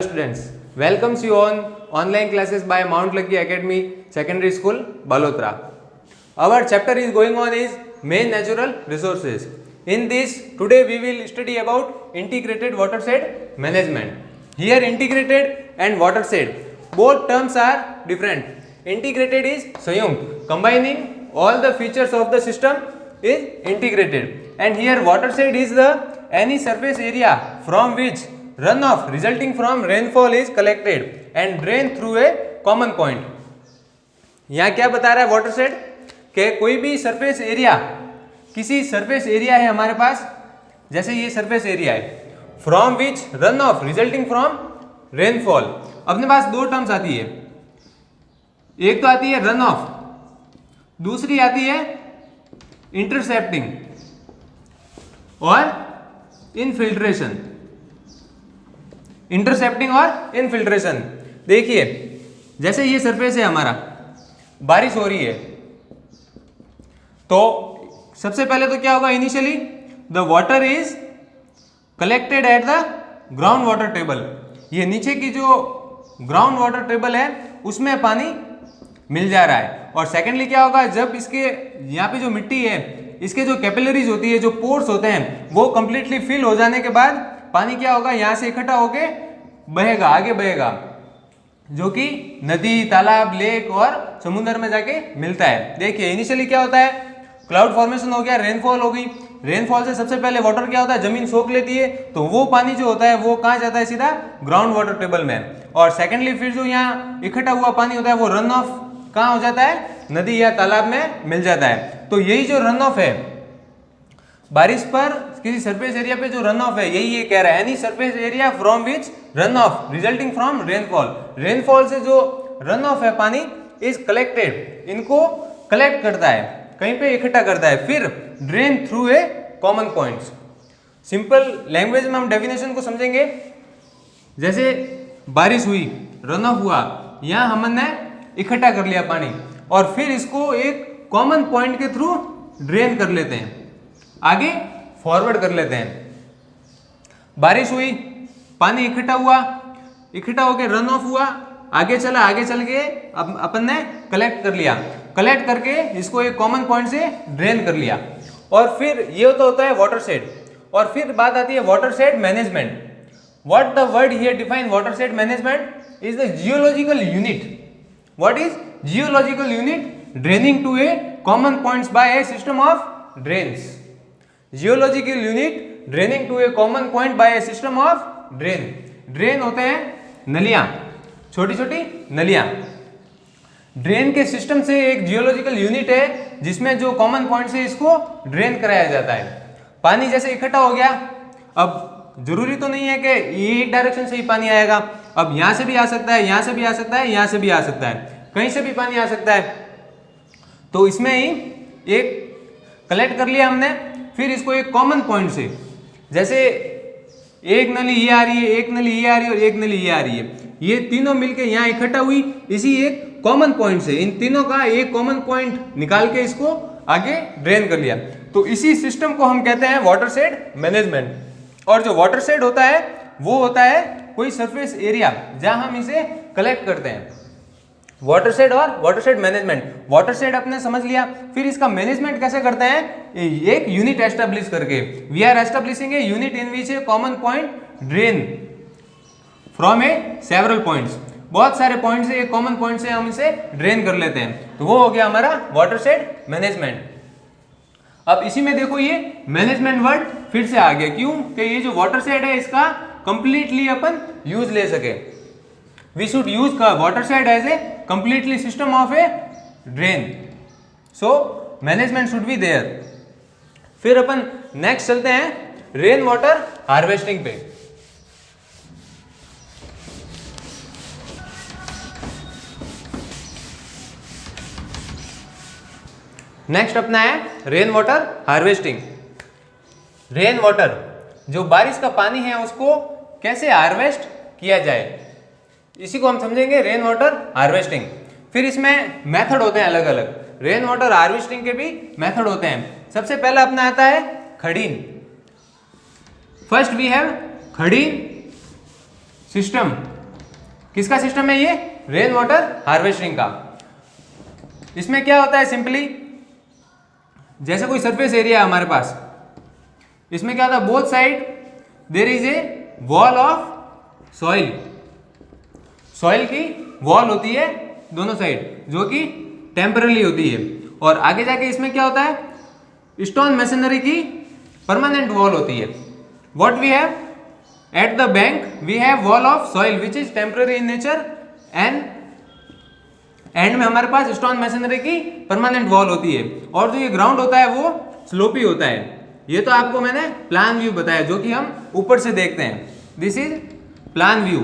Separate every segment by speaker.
Speaker 1: Students, welcomes you on online classes by Mount Lucky Academy Secondary School, Balotra. Our chapter is going on is main natural resources. In this, today we will study about integrated watershed management. Here integrated and watershed, both terms are different. Integrated is Sayunkt, combining all the features of the system is integrated. And here watershed is the any surface area from which runoff resulting from rainfall is collected and drained through a common point. यहाँ क्या बता रहा है watershed के कोई भी surface area, किसी surface area है हमारे पास, जैसे ये सरफेस एरिया है, from which run of resulting from rainfall. अपने पास दो टर्म्स आती है, एक तो आती है रन ऑफ, दूसरी आती है इंटरसेप्टिंग और इनफिल्ट्रेशन. इंटरसेप्टिंग और इनफिल्ट्रेशन. देखिए जैसे ये सरफेस है हमारा, बारिश हो रही है, तो सबसे पहले तो क्या होगा, initially the water is collected at the ground water table. ये नीचे की जो ग्राउंड वाटर टेबल है उसमें पानी मिल जा रहा है. और सेकेंडली क्या होगा, जब इसके यहाँ पे जो मिट्टी है, इसके जो कैपिलरीज होती है, जो पोर्स होते हैं, वो कंप्लीटली फिल हो जाने के बाद पानी क्या होगा, यहाँ से इकट्ठा होके बहेगा, आगे बहेगा, जो कि नदी, तालाब, लेक और समुद्र में जाके मिलता है. देखिए इनिशियली क्या होता है, क्लाउड फॉर्मेशन हो गया, रेनफॉल हो गई. रेनफॉल से सबसे पहले वाटर क्या होता है, जमीन सोख लेती है, तो वो पानी जो होता है वो कहाँ जाता है, सीधा ग्राउंड वाटर टेबल में. और सेकेंडली फिर जो यहाँ इकट्ठा हुआ पानी होता है वो रन ऑफ कहाँ हो जाता है, नदी या तालाब में मिल जाता है. तो यही जो रन ऑफ है, बारिश पर किसी सरफेस एरिया पे जो रन ऑफ है, यही ये कह रहा है, any surface area from which run of resulting from rainfall. Rainfall से जो रन ऑफ है पानी इज कलेक्टेड, इनको कलेक्ट करता है, कहीं पे इकट्ठा करता है, फिर drain through a common points. Simple language में हम डेफिनेशन को समझेंगे. जैसे बारिश हुई, रन ऑफ हुआ, यहाँ हमने इकट्ठा कर लिया पानी और फिर इसको एक कॉमन पॉइंट के थ्रू ड्रेन कर लेते हैं, आगे फॉरवर्ड कर लेते हैं. बारिश हुई, पानी इकट्ठा हुआ, इकट्ठा होकर रन ऑफ हुआ, आगे चला, आगे चल के अब अपन ने कलेक्ट कर लिया, कलेक्ट करके इसको एक कॉमन पॉइंट से ड्रेन कर लिया. और फिर ये तो होता है वाटरशेड. और फिर बात आती है watershed management. What the word here define watershed management is the geological unit. What is geological unit draining to a common points by a system of drains. Geological unit draining to a common point by a system of drain. Drain होते हैं नलियां, छोटी छोटी नलियां. Drain के system से एक geological unit है जिसमें जो कॉमन पॉइंट से इसको ड्रेन कराया जाता है. पानी जैसे इकट्ठा हो गया, अब जरूरी तो नहीं है कि ये एक डायरेक्शन से ही पानी आएगा, अब यहां से भी आ सकता है, यहां से भी आ सकता है, यहां से भी आ सकता है, कहीं से भी पानी आ सकता है. तो इसमें ही एक कलेक्ट कर लिया हमने, फिर इसको एक कॉमन पॉइंट से, जैसे एक नली ये आ रही है, एक नली ये आ रही है और एक नली ये आ रही है, ये तीनों मिलके यहाँ इकट्ठा हुई इसी एक कॉमन पॉइंट से, इन तीनों का एक कॉमन पॉइंट निकाल के इसको आगे ड्रेन कर लिया. तो इसी सिस्टम को हम कहते हैं वाटरशेड मैनेजमेंट. और जो वाटरशेड होता है वो होता है कोई सरफेस एरिया जहां हम इसे कलेक्ट करते हैं. वाटरशेड और वाटरशेड मैनेजमेंट. वाटरशेड अपने समझ लिया, फिर इसका मैनेजमेंट कैसे करते हैं, एक यूनिट एस्टेब्लिश करके. We are establishing a unit in which a common point drain from a several points. बहुत सारे पॉइंट से एक कॉमन पॉइंट से हम इसे ड्रेन कर लेते हैं. तो वो हो गया हमारा वाटरशेड मैनेजमेंट. अब इसी में देखो ये मैनेजमेंट वर्ड फिर से आ गया, क्यों कि ये जो वाटरशेड है इसका कंप्लीटली अपन यूज ले सके. We should use watershed as a completely system of a drain. So management should be there. फिर अपन नेक्स्ट चलते हैं रेन वाटर हार्वेस्टिंग पे. नेक्स्ट अपना है rain water harvesting. Rain water, जो बारिश का पानी है उसको कैसे हार्वेस्ट किया जाए, इसी को हम समझेंगे रेन वाटर हार्वेस्टिंग. फिर इसमें मेथड होते हैं अलग अलग. रेन वाटर हार्वेस्टिंग के भी मेथड होते हैं. सबसे पहला अपना आता है khadin. First we have khadin system. किसका सिस्टम है ये? रेन वाटर हार्वेस्टिंग का। इसमें क्या होता है सिंपली, जैसे कोई सरफेस एरिया है हमारे पास, इसमें क्या होता है, both side there is a wall of soil, soil की वॉल होती है दोनों साइड, जो कि टेम्पररी होती है। और आगे जाके इसमें क्या होता है, स्टोन मशीनरी की परमानेंट वॉल होती है। What we have at the bank, we have wall of soil which is temporary in nature, and end में हमारे पास स्टोन मशीनरी की परमानेंट वॉल होती है। और जो ये ग्राउंड होता है वो स्लोपी होता है। ये तो आपको मैंने प्लान व्यू बताया, जो कि हम ऊपर से देखते हैं। This is plan view.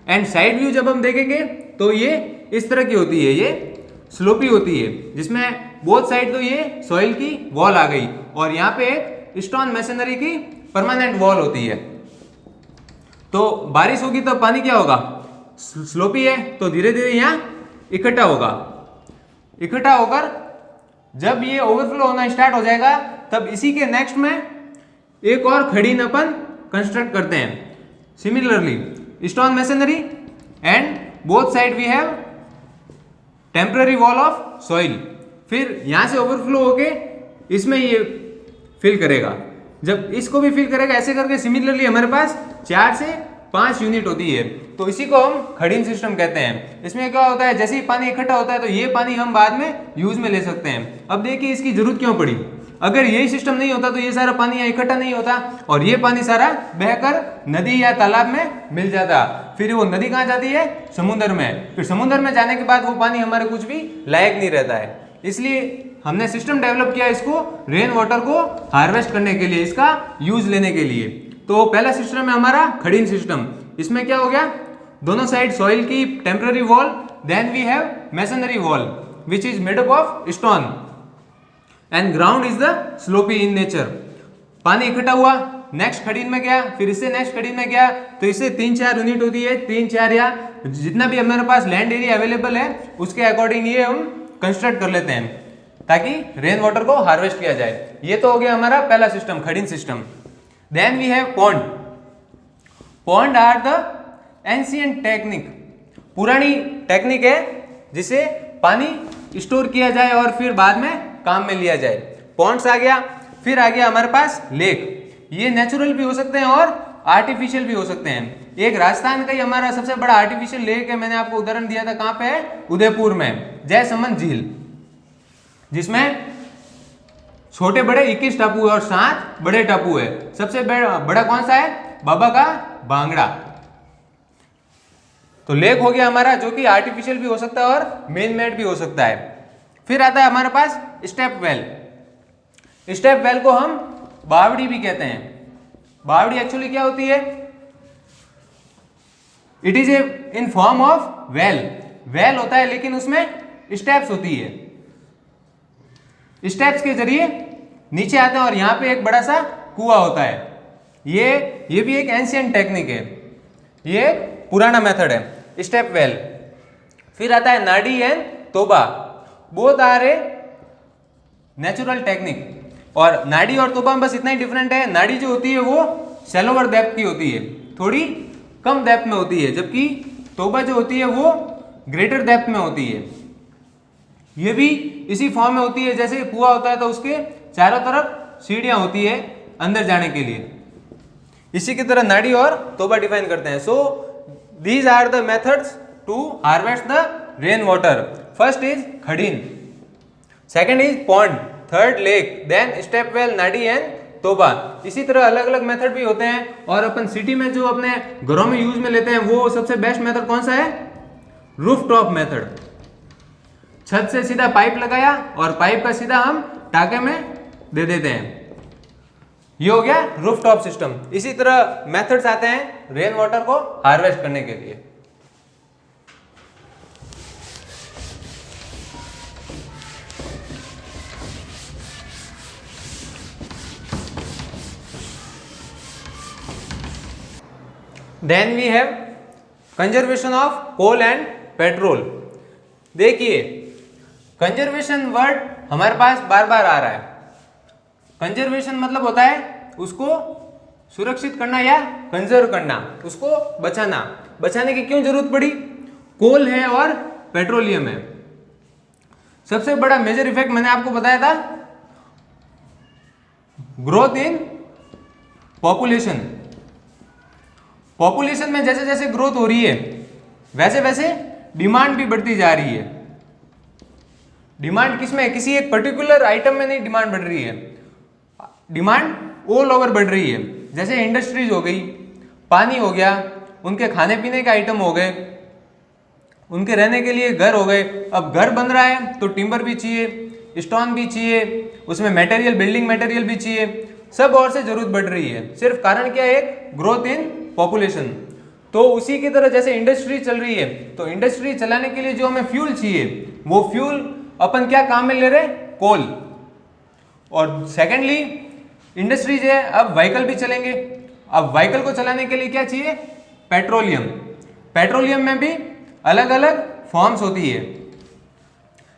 Speaker 1: And side view जब हम देखेंगे तो ये इस तरह की होती है, ये स्लोपी होती है, जिसमें बोथ साइड तो ये सॉइल की वॉल आ गई और यहाँ पे एक स्टोन मशीनरी की परमानेंट वॉल होती है। तो बारिश होगी तो पानी क्या होगा, स्लोपी है तो धीरे धीरे यहाँ इकट्ठा होगा। इकट्ठा होकर जब ये ओवरफ्लो होना स्टार्ट हो जाएगा, तब इसी के नेक्स्ट में एक और खड़ीन अपन कंस्ट्रक्ट करते हैं। Similarly stone machinery and both side we have temporary wall of soil. फिर यहां से ओवरफ्लो होके इसमें ये फिल करेगा। जब इसको भी फिल करेगा, ऐसे करके सिमिलरली हमारे पास 4 से 5 यूनिट होती है। तो इसी को हम खड़ीन सिस्टम कहते हैं। इसमें क्या होता है, जैसे ही पानी इकट्ठा होता है तो ये पानी हम बाद में यूज में ले सकते हैं। अब देखिए इसकी जरूरत क्यों पड़ी। अगर यही सिस्टम नहीं होता तो ये सारा पानी यहाँ इकट्ठा नहीं होता और ये पानी सारा बहकर नदी या तालाब में मिल जाता। फिर वो नदी कहाँ जाती है, समुद्र में। फिर समुद्र में जाने के बाद वो पानी हमारे कुछ भी लायक नहीं रहता है। इसलिए हमने सिस्टम डेवलप किया इसको रेन वाटर को हार्वेस्ट करने के लिए, इसका यूज लेने के लिए। तो पहला सिस्टम है हमारा खड़ीन सिस्टम। इसमें क्या हो गया, दोनों साइड सॉइल की temporary wall, then we have masonry wall which is made up of stone, and ground is the slopy in nature. पानी इकट्ठा हुआ, नेक्स्ट खड़ीन में गया, फिर इससे नेक्स्ट खड़ीन में गया, तो इससे 3-4 यूनिट होती है। 3-4 या जितना भी हमारे पास लैंड एरिया अवेलेबल है उसके अकॉर्डिंग ये हम कंस्ट्रक्ट कर लेते हैं ताकि रेन वाटर को हार्वेस्ट किया जाए। ये तो हो गया हमारा पहला system, khadin system. Then we have pond. Pond are the ancient technique, पुरानी टेक्निक है जिसे पानी स्टोर किया जाए और फिर बाद में काम में लिया जाए। पॉन्ड्स आ गया, फिर आ गया हमारे पास लेक। ये नेचुरल भी हो सकते हैं और आर्टिफिशियल भी हो सकते हैं। एक राजस्थान का ही हमारा सबसे बड़ा आर्टिफिशियल लेक है, मैंने आपको उदाहरण दिया था, कहाँ पे है, उदयपुर में, जयसमंद झील, जिसमें छोटे बड़े 21 टापू है और 7 बड़े टापू है। सबसे बड़ा कौन सा है, बाबा का बांगड़ा। तो लेक हो गया हमारा, जो कि आर्टिफिशियल भी हो सकता है और मेन मेड भी हो सकता है। फिर आता है हमारे पास स्टेप वेल। स्टेप वेल को हम बावड़ी भी कहते हैं। बावड़ी एक्चुअली क्या होती है, it is A in form of well. Well होता है लेकिन उसमें स्टेप्स होती है। स्टेप्स के जरिए नीचे आते हैं और यहां पे एक बड़ा सा कुआं होता है। ये भी एक एंशिएंट टेक्निक है, ये पुराना मेथड है, स्टेप वेल। फिर आता है nadi and toba, both are a natural technique. और नाडी और तोबा में बस इतना ही डिफरेंट है, नाडी जो होती है वो शैलोवर डेप्थ की होती है, थोड़ी कम डेप्थ में होती है, जबकि तोबा जो होती है वो ग्रेटर डेप्थ में होती है। ये भी इसी फॉर्म में होती है, जैसे कुआं होता है तो उसके चारों तरफ सीढ़ियां होती है अंदर जाने के लिए। इसी की तरह नाडी और तोबा डिफाइन करते हैं। So these are the methods to harvest the rain water. First is khadin, second is pond, third lake, then step well, nadi and toba. इसी तरह अलग अलग मेथड भी होते हैं। और अपन सिटी में जो अपने घरों में यूज में लेते हैं वो सबसे बेस्ट मेथड कौन सा है, रूफ टॉप मेथड। छत से सीधा पाइप लगाया और पाइप का सीधा हम टाके में दे देते हैं, ये हो गया रूफ टॉप सिस्टम। इसी तरह मेथड्स आते हैं रेन वाटर को हार्वेस्ट करने के लिए। Then we have conservation of coal and petrol. देखिए कंजर्वेशन वर्ड हमारे पास बार बार आ रहा है। कंजर्वेशन मतलब होता है उसको सुरक्षित करना या कंजर्व करना, उसको बचाना। बचाने की क्यों जरूरत पड़ी, कोल है और पेट्रोलियम है। सबसे बड़ा मेजर इफेक्ट मैंने आपको बताया था, ग्रोथ इन पॉपुलेशन। पॉपुलेशन में जैसे जैसे ग्रोथ हो रही है वैसे वैसे डिमांड भी बढ़ती जा रही है। डिमांड किसमें, किसी एक पर्टिकुलर आइटम में नहीं डिमांड बढ़ रही है, डिमांड ऑल ओवर बढ़ रही है। जैसे इंडस्ट्रीज हो गई, पानी हो गया, उनके खाने पीने के आइटम हो गए, उनके रहने के लिए घर हो गए। अब घर बन रहा है तो टिम्बर भी चाहिए, स्टोन भी चाहिए, उसमें मटेरियल, बिल्डिंग मटेरियल भी चाहिए, सब और से जरूरत बढ़ रही है। सिर्फ कारण क्या है, ग्रोथ इन पॉपुलेशन। तो उसी की तरह जैसे इंडस्ट्री चल रही है, तो इंडस्ट्री चलाने के लिए जो हमें फ्यूल चाहिए, वो फ्यूल अपन क्या काम में ले रहे, कोल। और सेकेंडली इंडस्ट्रीज है, अब व्हीकल भी चलेंगे। अब व्हीकल को चलाने के लिए क्या चाहिए, पेट्रोलियम। पेट्रोलियम में भी अलग अलग फॉर्म्स होती है।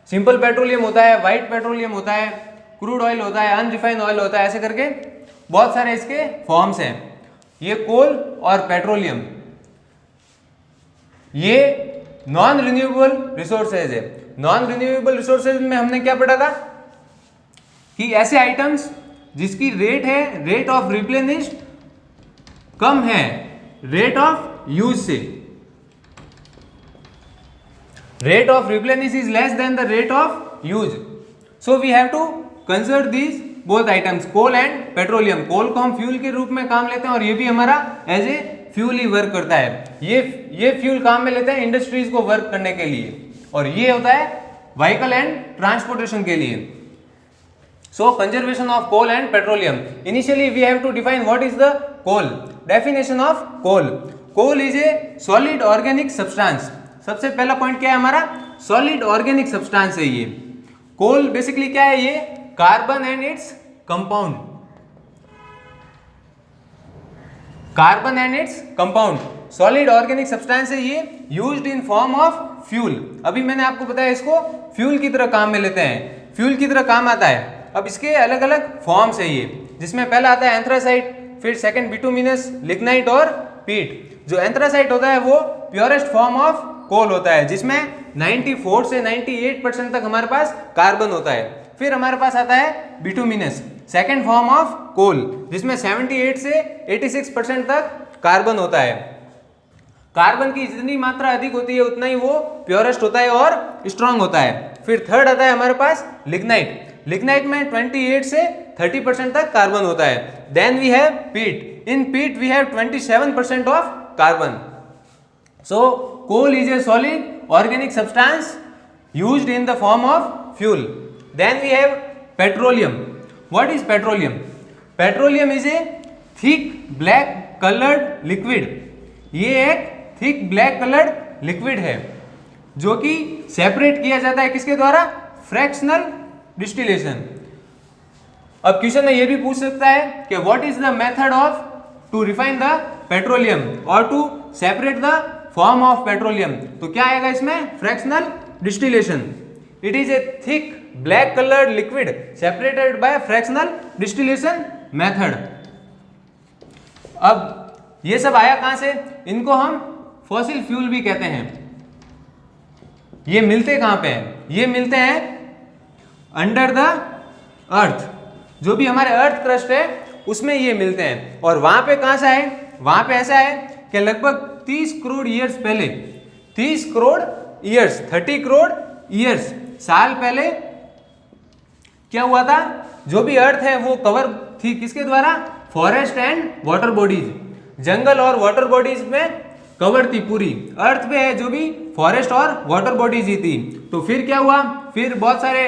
Speaker 1: सिंपल पेट्रोलियम होता है, वाइट पेट्रोलियम होता है, क्रूड ऑयल होता है, अनरिफाइंड ऑयल होता है, ऐसे करके बहुत सारे इसके फॉर्म्स हैं। ये कोल और पेट्रोलियम ये नॉन रिन्यूएबल रिसोर्सेज है। नॉन रिन्यूएबल रिसोर्सेज में हमने क्या पढ़ा था कि ऐसे आइटम्स जिसकी रेट है, रेट ऑफ रिप्लेनिश कम है रेट ऑफ यूज से। Rate of replenish is less than the rate of use. So we have to consider these both items, coal and petroleum. कोल को हम फ्यूल के रूप में काम लेते हैं और ये भी हमारा एज ए फ्यूल ही वर्क करता है। ये फ्यूल काम में लेते हैं इंडस्ट्रीज को वर्क करने के लिए, और ये होता है व्हीकल एंड ट्रांसपोर्टेशन के लिए। So conservation of coal and petroleum. Initially we have to define what is the coal. Definition of coal. Coal is a solid organic substance. सबसे पहला पॉइंट क्या है हमारा, सॉलिड ऑर्गेनिक सब्सटेंस है ये। कोल basically क्या है, ये carbon and its compound, carbon and its compound solid organic substance है ये, used in form of fuel. अभी मैंने आपको बताया इसको फ्यूल की तरह काम में लेते हैं, फ्यूल की तरह काम आता है। अब इसके अलग अलग फॉर्म्स है ये, जिसमें पहला आता है एंथ्रासाइट, फिर सेकंड बिटुमिनस, लिग्नाइट और पीट। जो एंथ्रासाइट होता है वो प्योरेस्ट फॉर्म ऑफ कोल होता है, जिसमें 94 से 98% तक हमारे पास कार्बन होता है। फिर हमारे पास आता है bituminous, second form of coal, जिसमें 78 से 86% तक कार्बन होता है। कार्बन की जितनी मात्रा अधिक होती है उतना ही वो प्योरेस्ट होता है और स्ट्रांग होता है। फिर थर्ड आता है हमारे पास लिग्नाइट, लिग्नाइट में 28 से 30% तक कार्बन होता है। Then we have peat, in peat we have 27% of carbon. So coal is a solid organic substance used in the form of fuel. Then we have petroleum. What is petroleum? Petroleum is a thick black colored liquid. ये एक thick black colored liquid है जो कि separate किया जाता है किसके द्वारा, फ्रैक्शनल डिस्टिलेशन। अब क्वेश्चन ये भी पूछ सकता है कि what is the method of to refine the petroleum और to separate the form of petroleum. तो क्या आएगा इसमें, fractional distillation. It is a thick black coloured liquid separated by fractional distillation method. अब ये सब आया कहां से, इनको हम फॉसिल फ्यूल भी कहते हैं। ये मिलते कहां पे हैं, ये मिलते हैं अंडर द अर्थ, जो भी हमारे अर्थ क्रस्ट है उसमें ये मिलते हैं। और वहां पे कहां से आए, वहां पे ऐसा है कि लगभग 30 करोड़ ईयर्स पहले, 30 करोड़ ईयर्स, 30 करोड़ ईयर्स साल पहले क्या हुआ था, जो भी अर्थ है वो कवर थी किसके द्वारा, फॉरेस्ट एंड वाटर बॉडीज। जंगल और वाटर बॉडीज में कवर थी पूरी अर्थ पे है जो भी फॉरेस्ट और वाटर बॉडीज ही थी। तो फिर क्या हुआ, फिर बहुत सारे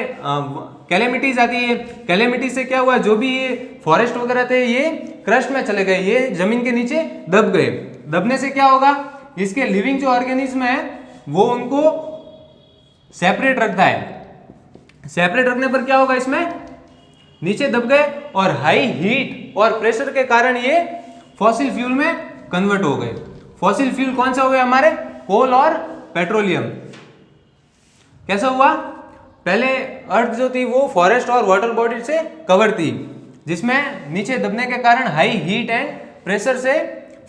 Speaker 1: कैलेमिटीज आती है। कैलेमिटीज से क्या हुआ, जो भी ये फॉरेस्ट वगैरह थे ये क्रस्ट में चले गए, ये जमीन के नीचे दब गए। दबने से क्या होगा, इसके लिविंग जो ऑर्गेनिज्म है वो उनको सेपरेट रखता है। सेपरेट रखने पर क्या होगा, इसमें नीचे दब गए और हाई हीट और प्रेशर के कारण ये फॉसिल फ्यूल में कन्वर्ट हो गए। फॉसिल फ्यूल कौन सा हो गया हमारे, कोल और पेट्रोलियम। कैसा हुआ, पहले अर्थ जो थी वो फॉरेस्ट और वाटर बॉडी से कवर थी, जिसमें नीचे दबने के कारण हाई हीट एंड प्रेशर से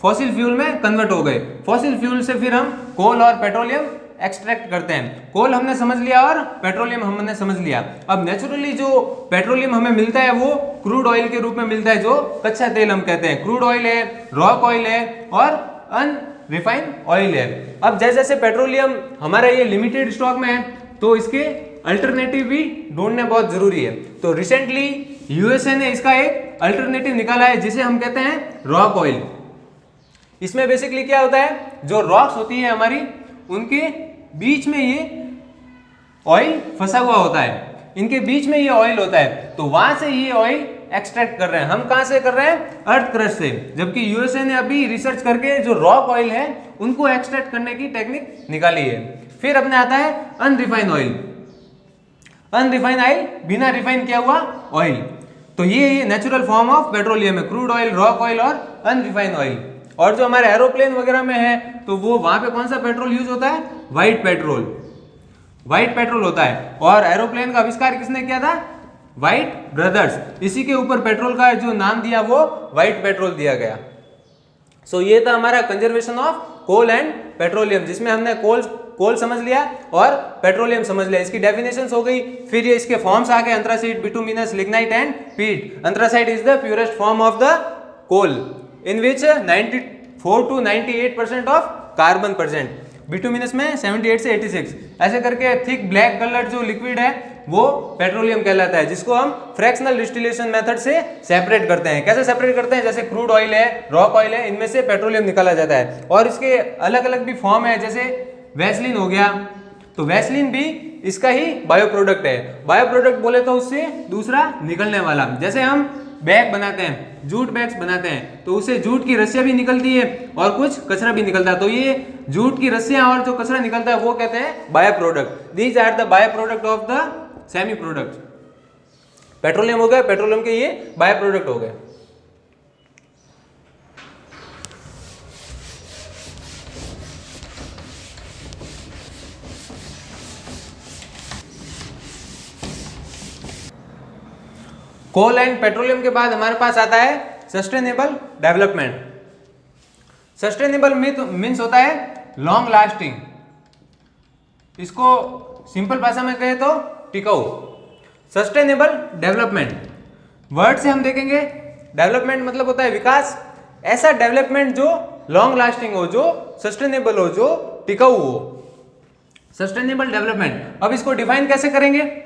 Speaker 1: फॉसिल फ्यूल में कन्वर्ट हो गए। फॉसिल फ्यूल से फिर हम कोल और पेट्रोलियम एक्सट्रैक्ट करते हैं। कोल हमने समझ लिया और पेट्रोलियम हमने समझ लिया। अब नेचुरली जो पेट्रोलियम हमें मिलता है वो क्रूड ऑयल के रूप में मिलता है, जो कच्चा तेल हम कहते हैं। क्रूड ऑयल है, रॉक ऑयल है और अनरिफाइंड ऑयल है। अब जैसे जैसे पेट्रोलियम हमारा ये लिमिटेड स्टॉक में है तो इसके अल्टरनेटिव भी ढूंढने बहुत जरूरी है। तो रिसेंटली यूएसए ने इसका एक अल्टरनेटिव निकाला है जिसे हम कहते हैं रॉक ऑयल। इसमें बेसिकली क्या होता है, जो रॉक्स होती है हमारी, उनके बीच में ये ऑयल फंसा हुआ होता है, इनके बीच में ये ऑयल होता है, तो वहां से ये ऑयल एक्सट्रैक्ट कर रहे हैं। हम कहां से कर रहे हैं? अर्थ क्रस्ट से। जबकि यूएसए ने अभी रिसर्च करके जो रॉक ऑयल है उनको एक्सट्रैक्ट करने की टेक्निक निकाली है। फिर अपने आता है अनरिफाइंड ऑयल। अनरिफाइंड ऑयल बिना रिफाइन किया हुआ ऑयल। तो ये नेचुरल फॉर्म ऑफ पेट्रोलियम है, क्रूड ऑयल, रॉक ऑयल और अनरिफाइंड ऑयल। और जो हमारे एरोप्लेन वगैरह में है तो वो वहां पे कौन सा पेट्रोल यूज होता है? White petrol. व्हाइट पेट्रोल होता है। और एरोप्लेन का आविष्कार किसने किया था? White brothers. इसी के ऊपर पेट्रोल का जो नाम दिया वो व्हाइट पेट्रोल दिया गया। सो ये था हमारा conservation of coal and petroleum, जिसमें हमने कोल समझ लिया और पेट्रोलियम समझ लिया। इसकी डेफिनेशंस हो गई। फिर ये इसके फॉर्म्स आ गए, अंथ्रासाइट, bituminous, lignite and peat. Anthracite is the purest form of the coal in which 94 to 98% of carbon present. Bituminous में 78 से 86। ऐसे करके थिक ब्लैक कलर जो लिक्विड है वो पेट्रोलियम कहलाता है, जिसको हम फ्रैक्शनल डिस्टिलेशन मेथड से सेपरेट करते हैं। कैसे सेपरेट करते हैं? जैसे क्रूड ऑयल है, रॉक ऑयल है, इनमें से पेट्रोलियम निकाला जाता है। और इसके अलग अलग भी फॉर्म है, जैसे वैसलीन हो गया, तो वैसलीन भी इसका ही बायो प्रोडक्ट है। बायो प्रोडक्ट बोले तो उससे दूसरा निकलने वाला। जैसे हम बैग बनाते हैं, जूट बैग्स बनाते हैं, तो उससे जूट की रस्सियां भी निकलती है और कुछ कचरा भी निकलता है। तो ये जूट की रस्सियां और जो कचरा निकलता है वो कहते हैं bio product. These are the bio product of the semi product. Petroleum हो गया, पेट्रोलियम के ये बायो प्रोडक्ट हो गए। कोल एंड पेट्रोलियम के बाद हमारे पास आता है सस्टेनेबल डेवलपमेंट। सस्टेनेबल मीन्स होता है लॉन्ग लास्टिंग। इसको सिंपल भाषा में कहे तो टिकाऊ। सस्टेनेबल डेवलपमेंट वर्ड से हम देखेंगे, डेवलपमेंट मतलब होता है विकास। ऐसा डेवलपमेंट जो लॉन्ग लास्टिंग हो, जो सस्टेनेबल हो, जो टिकाऊ हो, सस्टेनेबल डेवलपमेंट। अब इसको डिफाइन कैसे करेंगे?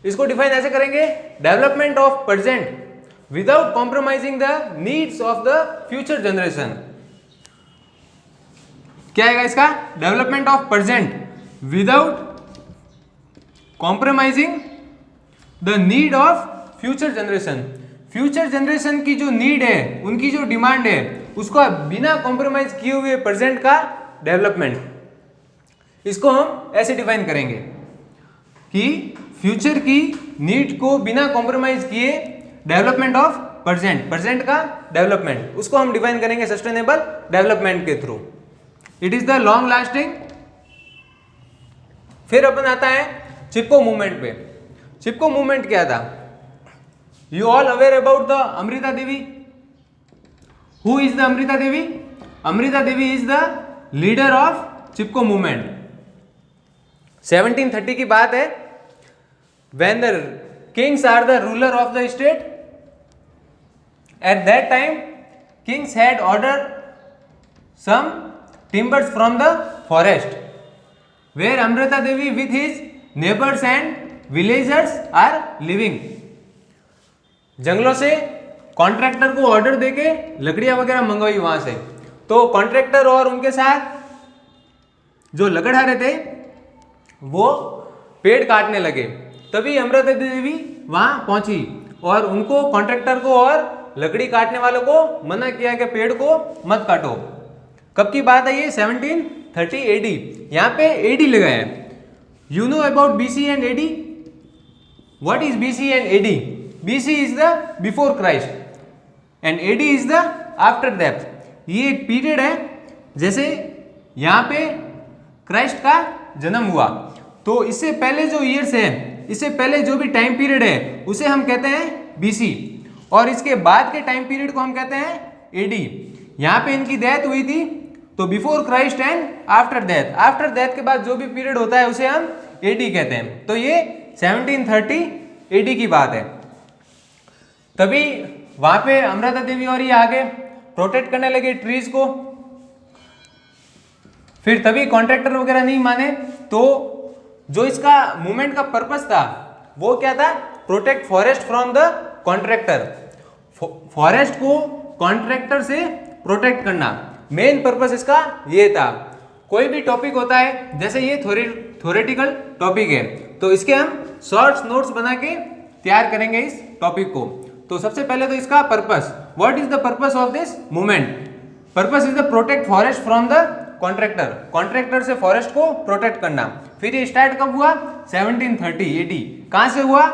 Speaker 1: इसको डिफाइन ऐसे करेंगे, development of present without compromising the needs of the future generation. क्या आएगा इसका? Development of present without compromising the need of future generation. Future generation की जो नीड है, उनकी जो डिमांड है, उसको बिना कॉम्प्रोमाइज किए हुए प्रेजेंट का डेवलपमेंट। इसको हम ऐसे डिफाइन करेंगे कि फ्यूचर की नीड को बिना कॉम्प्रोमाइज किए डेवलपमेंट ऑफ प्रेजेंट, प्रेजेंट का डेवलपमेंट, उसको हम डिफाइन करेंगे सस्टेनेबल डेवलपमेंट के through. It is the long lasting. फिर अपन आता है चिपको मूवमेंट पे। चिपको मूवमेंट क्या था? You all aware about the Amrita Devi. Who is the Amrita Devi? Amrita Devi is the leader of Chipko movement. 1730 की बात है, when the kings are the ruler of the state. At that time kings had ordered some timbers from the forest where Amrita Devi with his neighbors and villagers are living. जंगलों से contractor को order देके लकड़ियां वगैरह मंगवाई वहां से। तो कॉन्ट्रैक्टर और उनके साथ जो लकड़हारे थे वो पेड़ काटने लगे। तभी अमृता देवी वहां पहुंची और उनको, कॉन्ट्रैक्टर को और लकड़ी काटने वालों को मना किया कि पेड़ को मत काटो। कब की बात है ये? 1730 एडी। यहाँ पे एडी लगा है। You know about BC and AD? What is BC and AD? BC is the before Christ and AD is the after that. ये एक पीरियड है, जैसे यहाँ पे क्राइस्ट का जन्म हुआ, तो इससे पहले जो ईयर्स है, इससे पहले जो भी टाइम पीरियड है उसे हम कहते हैं बीसी, और इसके बाद के टाइम पीरियड को हम कहते हैं एडी। यहाँ पे इनकी डेथ हुई थी तो before Christ and after death, after death के बाद जो भी पीरियड होता है उसे हम एडी कहते हैं। तो ये 1730 एडी की बात है। तभी वहां पे अमृता देवी और ये आगे प्रोटेक्ट करने लगे ट्रीज को। फिर तभी कॉन्ट्रैक्टर वगैरह नहीं माने, तो जो इसका मूवमेंट का पर्पस था वो क्या था, protect forest from the contractor, forest को कॉन्ट्रैक्टर से प्रोटेक्ट करना, मेन पर्पस इसका ये था। कोई भी टॉपिक होता है, जैसे ये थ्योरेटिकल टॉपिक है, तो इसके हम शॉर्ट्स नोट्स बना के तैयार करेंगे इस टॉपिक को। तो सबसे पहले तो इसका purpose, what is the purpose of this movement, purpose is the protect forest from the contractor, contractor से फॉरेस्ट को प्रोटेक्ट करना। फिर ये स्टार्ट कब हुआ, 1730 एडी। कहां से हुआ,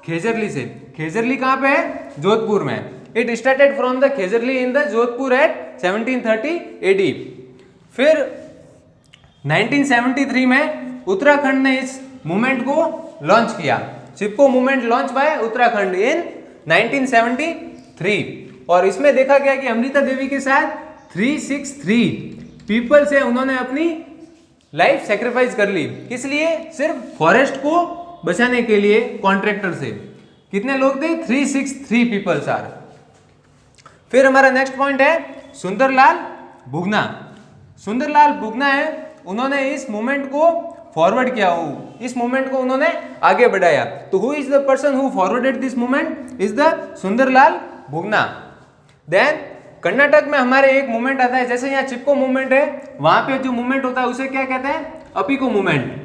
Speaker 1: खेजरली से। खेजरली कहां पे है, जोधपुर में। It started from the Khejarli in the Jodhpur at 1730 AD. फिर 1973 में उत्तराखंड ने इस मूवमेंट को लॉन्च किया। चिपको मूवमेंट लॉन्च बाय उत्तराखंड इन 1973। और इसमें देखा गया कि अमृता देवी के साथ 363 पीपल से उन्होंने अपनी लाइफ सेक्रीफाइस कर ली। किस लिए, सिर्फ फॉरेस्ट को बचाने के लिए कॉन्ट्रैक्टर से। कितने लोग थे, 363 पीपल्स आर। फिर हमारा नेक्स्ट पॉइंट है सुंदरलाल बुगना। सुंदरलाल बुगना है, उन्होंने इस मूवमेंट को फॉरवर्ड किया, इस मूवमेंट को उन्होंने आगे बढ़ाया। तो who is the person who forwarded this movement, is the Sunderlal Bahuguna. Then Karnataka में हमारे एक मूवमेंट आता है, जैसे यहाँ चिपको मूवमेंट है, वहां पे जो मूवमेंट होता है उसे क्या कहते हैं, Appiko movement.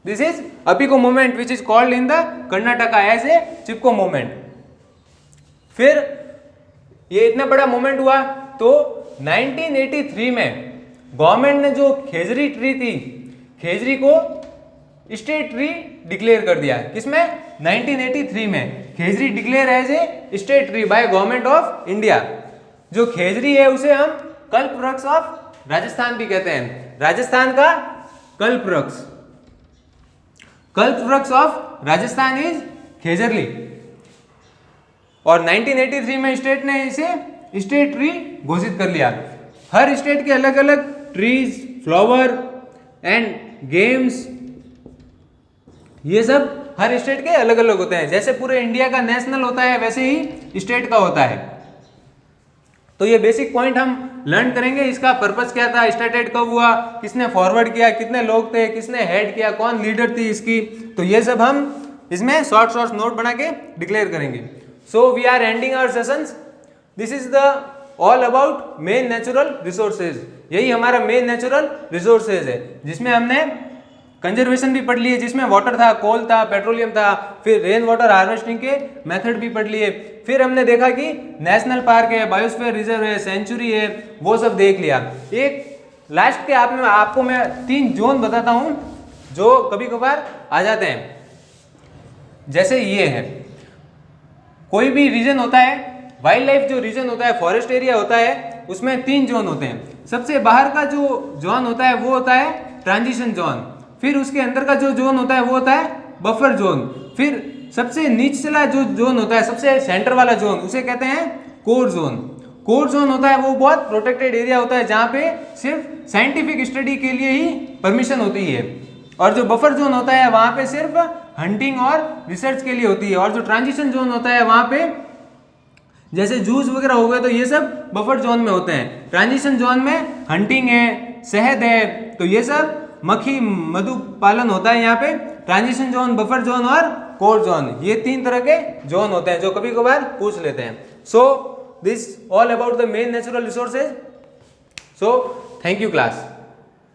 Speaker 1: This is Appiko movement which is called in the Karnataka as a Chipko movement. फिर ये इतना बड़ा मूवमेंट हुआ, तो 1983 में गवर्नमेंट ने जो खेजरी ट्री थी, खेजरी को स्टेट ट्री डिक्लेयर कर दिया। किसमें, 1983 में khejri declare as a state tree by government of India. जो खेजरी है उसे हम कल्पवृक्ष ऑफ राजस्थान भी कहते हैं, राजस्थान का कल्पवृक्ष, कल्पवृक्ष ऑफ राजस्थान इज खेजरली। और 1983 में स्टेट ने इसे स्टेट ट्री घोषित कर लिया। हर स्टेट के अलग अलग ट्रीज, फ्लावर एंड गेम्स, ये सब हर स्टेट के अलग अलग होते हैं। जैसे पूरे इंडिया का नेशनल होता है, वैसे ही स्टेट का होता है। तो ये बेसिक पॉइंट हम लर्न करेंगे। इसका पर्पस क्या था, स्टार्टेड कब हुआ, किसने फॉरवर्ड किया, कितने लोग थे, किसने हेड किया, कौन लीडर थी इसकी, तो ये सब हम इसमें शॉर्ट नोट बना के डिक्लेयर करेंगे। So we are ending our sessions. This is the all about main natural resources. यही हमारा मेन नेचुरल रिसोर्सेज है, जिसमें हमने कंजर्वेशन भी पढ़ लिए, जिसमें वाटर था, कोल था, पेट्रोलियम था। फिर रेन वाटर हार्वेस्टिंग के मेथड भी पढ़ लिए। फिर हमने देखा कि नेशनल पार्क है, बायोस्फीयर रिजर्व है, सेंचुरी है, वो सब देख लिया। एक लास्ट के आपको मैं 3 जोन बताता हूं जो कभी कभार आ जाते हैं। जैसे ये है, कोई भी रीजन होता है, वाइल्ड लाइफ जो रीजन होता है, फॉरेस्ट एरिया होता है, उसमें 3 जोन होते हैं। सबसे बाहर का जो जोन होता है वो होता है ट्रांजिशन जोन। फिर उसके अंदर का जो जोन होता है वो होता है बफर जोन। फिर सबसे निचला जो जोन होता है, सबसे सेंटर वाला जोन, उसे कहते हैं कोर जोन। कोर जोन होता है वो बहुत प्रोटेक्टेड एरिया होता है, जहाँ पे सिर्फ साइंटिफिक स्टडी के लिए ही परमिशन होती है। और जो बफर जोन होता है वहाँ पे सिर्फ हंटिंग और रिसर्च के लिए होती है। और जो ट्रांजिशन जोन होता है वहाँ पे जैसे जूस वगैरह हो गए, तो ये सब बफर जोन में होते हैं। ट्रांजिशन जोन में हंटिंग है, शहद है, तो ये सब मक्खी मधु पालन होता है यहाँ पे। ट्रांजिशन जोन, बफर जोन और कोर जोन, ये 3 तरह के जोन होते हैं जो कभी कभार पूछ लेते हैं। So this all about the main natural resources. So thank you class.